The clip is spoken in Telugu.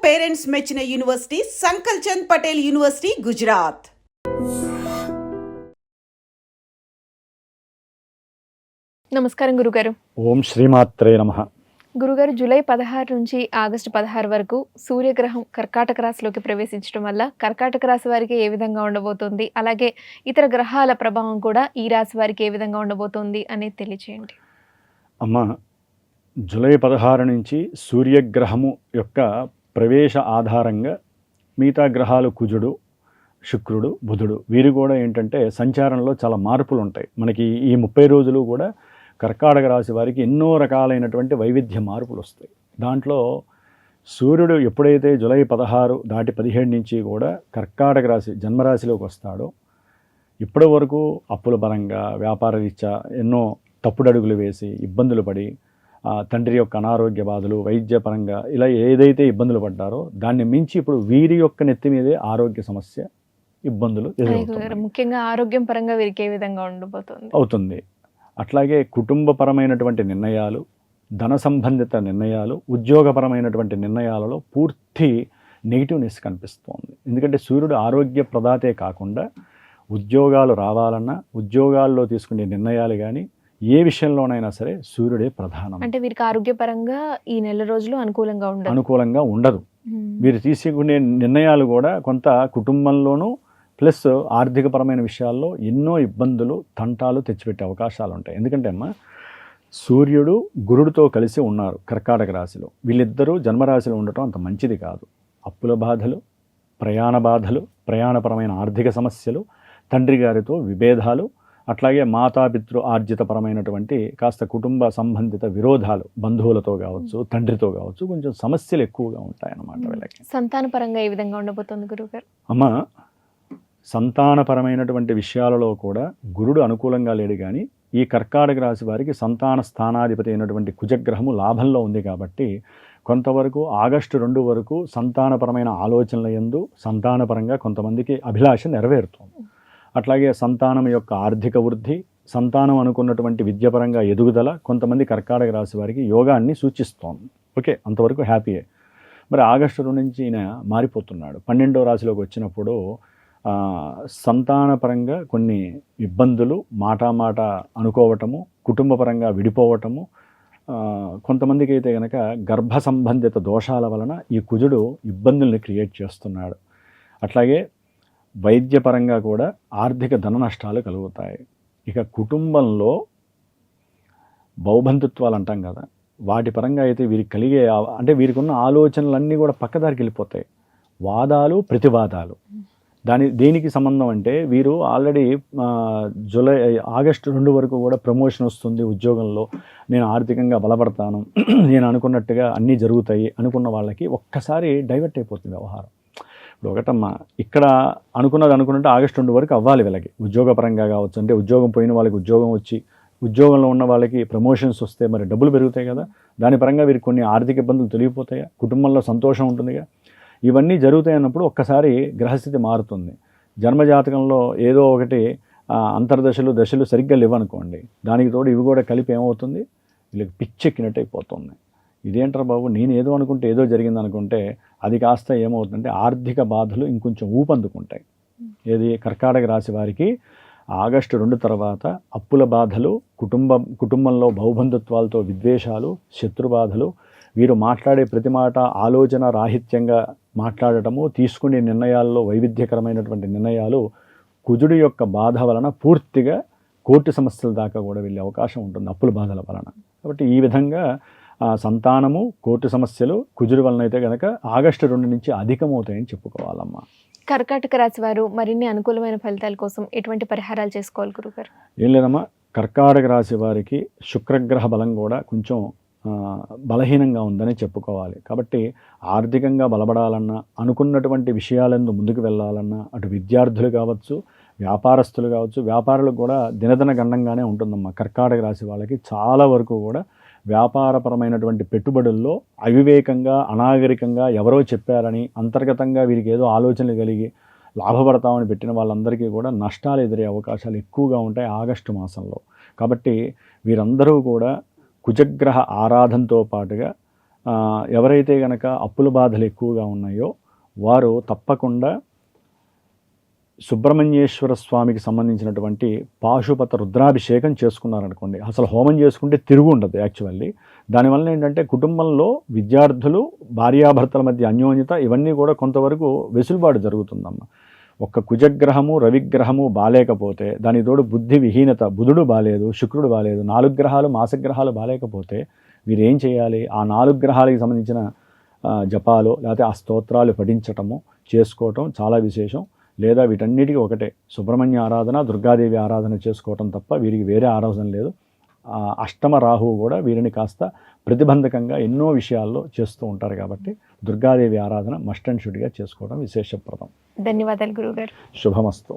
పేరెంట్స్ మెచ్చిన యూనివర్సిటీ సంకల్ చంద్ పటేల్ యూనివర్సిటీ, గుజరాత్. నమస్కారం గురుగారు. ఓం శ్రీమాత్రే నమః. గురుగారు, జూలై 16 నుంచి ఆగస్టు 16 వరకు సూర్యగ్రహం కర్కాటక రాశిలోకి ప్రవేశించడం వల్ల కర్కాటక రాశి వారికి ఏ విధంగా ఉండబోతోంది, అలాగే ఇతర గ్రహాల ప్రభావం కూడా ఈ రాశి వారికి ఏ విధంగా ఉండబోతోంది అనేది తెలియచేయండి. అమ్మ, జూలై 16 నుంచి సూర్యగ్రహము యొక్క ప్రవేశ ఆధారంగా మిగతా గ్రహాలు కుజుడు, శుక్రుడు, బుధుడు వీరు కూడా ఏంటంటే సంచారంలో చాలా మార్పులు ఉంటాయి. మనకి ఈ 30 రోజులు కూడా కర్కాటక రాశి వారికి ఎన్నో రకాలైనటువంటి వైవిధ్య మార్పులు వస్తాయి. దాంట్లో సూర్యుడు ఎప్పుడైతే జూలై 16 దాటి 17 నుంచి కూడా కర్కాటక రాశి జన్మరాశిలోకి వస్తాడో ఇప్పటి వరకు అప్పుల పరంగా వ్యాపార రీత్యా ఎన్నో తప్పుడు అడుగులు వేసి ఇబ్బందులు పడి తండ్రి యొక్క అనారోగ్య బాధలు, వైద్యపరంగా ఇలా ఏదైతే ఇబ్బందులు పడ్డారో దాన్ని మించి ఇప్పుడు వీరి యొక్క నెత్తి మీదే ఆరోగ్య సమస్య, ఇబ్బందులు ముఖ్యంగా ఆరోగ్యం పరంగా వీరికి ఏ విధంగా ఉండబోతుంది అవుతుంది. అట్లాగే కుటుంబపరమైనటువంటి నిర్ణయాలు, ధన సంబంధిత నిర్ణయాలు, ఉద్యోగపరమైనటువంటి నిర్ణయాలలో పూర్తి నెగిటివ్నెస్ కనిపిస్తోంది. ఎందుకంటే సూర్యుడు ఆరోగ్య ప్రదాతే కాకుండా ఉద్యోగాలు రావాలన్నా ఉద్యోగాల్లో తీసుకునే నిర్ణయాలు కానీ ఏ విషయంలోనైనా సరే సూర్యుడే ప్రధానం. అంటే వీరికి ఆరోగ్యపరంగా ఈ నెల రోజులు అనుకూలంగా ఉండదు. వీరు తీసుకునే నిర్ణయాలు కూడా కొంత కుటుంబంలోనూ ప్లస్ ఆర్థికపరమైన విషయాల్లో ఎన్నో ఇబ్బందులు, తంటాలు తెచ్చిపెట్టే అవకాశాలు ఉంటాయి. ఎందుకంటే అమ్మ, సూర్యుడు గురుడితో కలిసి ఉన్నారు కర్కాటక రాశిలో. వీళ్ళిద్దరూ జన్మరాశిలో ఉండటం అంత మంచిది కాదు. అప్పుల బాధలు, ప్రయాణ బాధలు, ప్రయాణపరమైన ఆర్థిక సమస్యలు, తండ్రి గారితో విభేదాలు, అట్లాగే మాతాపితృ ఆర్జితపరమైనటువంటి కాస్త కుటుంబ సంబంధిత విరోధాలు, బంధువులతో కావచ్చు, తండ్రితో కావచ్చు, కొంచెం సమస్యలు ఎక్కువగా ఉంటాయన్నమాట వీళ్ళకి. సంతానపరంగా ఏ విధంగా ఉండబోతుంది గురుగారు? అమ్మ, సంతానపరమైనటువంటి విషయాలలో కూడా గురుడు అనుకూలంగా లేడు. కానీ ఈ కర్కాటక రాశి వారికి సంతాన స్థానాధిపతి అయినటువంటి కుజగ్రహము లాభంలో ఉంది కాబట్టి కొంతవరకు ఆగస్టు 2 వరకు సంతానపరమైన ఆలోచనల యందు సంతానపరంగా కొంతమందికి అభిలాష నెరవేరుతుంది. అట్లాగే సంతానం యొక్క ఆర్థిక వృద్ధి, సంతానం అనుకున్నటువంటి విద్యపరంగా ఎదుగుదల కొంతమంది కర్కాటక రాశి వారికి యోగాన్ని సూచిస్తోంది. ఓకే, అంతవరకు హ్యాపీయే. మరి ఆగస్టు 2 నుంచి ఈయన మారిపోతున్నాడు. 12వ రాశిలోకి వచ్చినప్పుడు సంతానపరంగా కొన్ని ఇబ్బందులు, మాట అనుకోవటము, కుటుంబపరంగా విడిపోవటము, కొంతమందికి అయితే కనుక గర్భ సంబంధిత దోషాల వలన ఈ కుజుడు ఇబ్బందుల్ని క్రియేట్ చేస్తున్నాడు. అట్లాగే వైద్యపరంగా కూడా ఆర్థిక ధన నష్టాలు కలుగుతాయి. ఇక కుటుంబంలో బౌబంధుత్వాలు అంటాం కదా, వాటి పరంగా అయితే వీరికి కలిగే అంటే వీరికి ఉన్న ఆలోచనలన్నీ కూడా పక్కదారికి వెళ్ళిపోతాయి. వాదాలు, ప్రతివాదాలు. దేనికి సంబంధం అంటే వీరు ఆల్రెడీ ఆగస్టు 2 వరకు కూడా ప్రమోషన్ వస్తుంది ఉద్యోగంలో, నేను ఆర్థికంగా బలపడతాను, నేను అనుకున్నట్టుగా అన్నీ జరుగుతాయి అనుకున్న వాళ్ళకి ఒక్కసారి డైవర్ట్ అయిపోతుంది వ్యవహారం. ఇప్పుడు ఒకటమ్మా, ఇక్కడ అనుకున్నట్టు ఆగస్టు 2 వరకు అవ్వాలి వీళ్ళకి ఉద్యోగపరంగా కావచ్చు. అంటే ఉద్యోగం పోయిన వాళ్ళకి ఉద్యోగం వచ్చి, ఉద్యోగంలో ఉన్న వాళ్ళకి ప్రమోషన్స్ వస్తే మరి డబ్బులు పెరుగుతాయి కదా, దాని పరంగా వీరికి కొన్ని ఆర్థిక ఇబ్బందులు తొలగిపోతాయా, కుటుంబంలో సంతోషం ఉంటుందిగా. ఇవన్నీ జరుగుతాయి అన్నప్పుడు ఒక్కసారి గ్రహస్థితి మారుతుంది. జన్మజాతకంలో ఏదో ఒకటి దశలు సరిగ్గా లేవనుకోండి, దానికి తోడు ఇవి కూడా కలిపి ఏమవుతుంది, వీళ్ళకి పిచ్చెక్కినట్టు అయిపోతుంది. ఇదేంటారు బాబు, నేను ఏదో అనుకుంటే ఏదో జరిగింది అనుకుంటే అది కాస్త ఏమవుతుందంటే ఆర్థిక బాధలు ఇంకొంచెం ఊపందుకుంటాయి. ఏది కర్కాటక రాశి వారికి ఆగస్టు 2 తర్వాత అప్పుల బాధలు, కుటుంబంలో బహుబంధుత్వాలతో విద్వేషాలు, శత్రుబాధలు, వీరు మాట్లాడే ప్రతి మాట ఆలోచన రాహిత్యంగా మాట్లాడటము, తీసుకునే నిర్ణయాల్లో వైవిధ్యకరమైనటువంటి నిర్ణయాలు, కుజుడి యొక్క బాధ వలన పూర్తిగా కోర్టు సమస్యల దాకా కూడా వెళ్ళే అవకాశం ఉంటుంది అప్పుల బాధల వలన. కాబట్టి ఈ విధంగా సంతానము, కోర్టు సమస్యలు కుజుడి వలన అయితే కనుక ఆగస్టు 2 నుంచి అధికమవుతాయని చెప్పుకోవాలమ్మా. కర్కాటక రాశి వారు మరిన్ని అనుకూలమైన ఫలితాల కోసం ఎటువంటి పరిహారాలు చేసుకోవాలి గురుగారు? ఏం లేదమ్మా, కర్కాటక రాశి వారికి శుక్రగ్రహ బలం కూడా కొంచెం బలహీనంగా ఉందని చెప్పుకోవాలి. కాబట్టి ఆర్థికంగా బలపడాలన్నా, అనుకున్నటువంటి విషయాలందు ముందుకు వెళ్ళాలన్నా, అటు విద్యార్థులు కావచ్చు, వ్యాపారస్తులు కావచ్చు, వ్యాపారులకు కూడా దినదిన గండంగానే ఉంటుందమ్మా. కర్కాటక రాశి వాళ్ళకి చాలా వరకు కూడా వ్యాపారపరమైనటువంటి పెట్టుబడుల్లో అవివేకంగా, అనాగరికంగా ఎవరో చెప్పారని అంతర్గతంగా వీరికి ఏదో ఆలోచనలు కలిగి లాభపడతామని పెట్టిన వాళ్ళందరికీ కూడా నష్టాలు ఎదురయ్యే అవకాశాలు ఎక్కువగా ఉంటాయి ఆగస్టు మాసంలో. కాబట్టి వీరందరూ కూడా కుజగ్రహ ఆరాధనతో పాటుగా ఎవరైతే గనక అప్పుల బాధలు ఎక్కువగా ఉన్నాయో వారు తప్పకుండా సుబ్రహ్మణ్యేశ్వర స్వామికి సంబంధించినటువంటి పాశుపత రుద్రాభిషేకం చేసుకున్నారనుకోండి, అసలు హోమం చేసుకుంటే తిరుగు ఉండదు యాక్చువల్లీ. దానివల్ల ఏంటంటే కుటుంబంలో విద్యార్థులు, భార్యాభర్తల మధ్య అన్యోన్యత ఇవన్నీ కూడా కొంతవరకు వెసులుబాటు జరుగుతుందమ్మ. ఒక్క కుజగ్రహము రవిగ్రహము బాలేకపోతే, దాని తోడు బుద్ధి విహీనత, బుధుడు బాలేదు, శుక్రుడు బాలేదు, 4 గ్రహాలు మాసగ్రహాలు బాలేకపోతే వీరు ఏం చేయాలి? ఆ 4 గ్రహాలకి సంబంధించిన జపాలు లేకపోతే ఆ స్తోత్రాలు పఠించటము చేసుకోవటం చాలా విశేషం. లేదా వీటన్నిటికీ ఒకటే సుబ్రహ్మణ్య ఆరాధన, దుర్గాదేవి ఆరాధన చేసుకోవటం తప్ప వీరికి వేరే ఆరాధన లేదు. అష్టమ రాహువు కూడా వీరిని కాస్త ప్రతిబంధకంగా ఎన్నో విషయాల్లో చేస్తూ ఉంటారు కాబట్టి దుర్గాదేవి ఆరాధన మస్ట్ అండ్ షుడ్గా చేసుకోవడం విశేషప్రదం. ధన్యవాదాలు గురువుగారు. శుభమస్తు.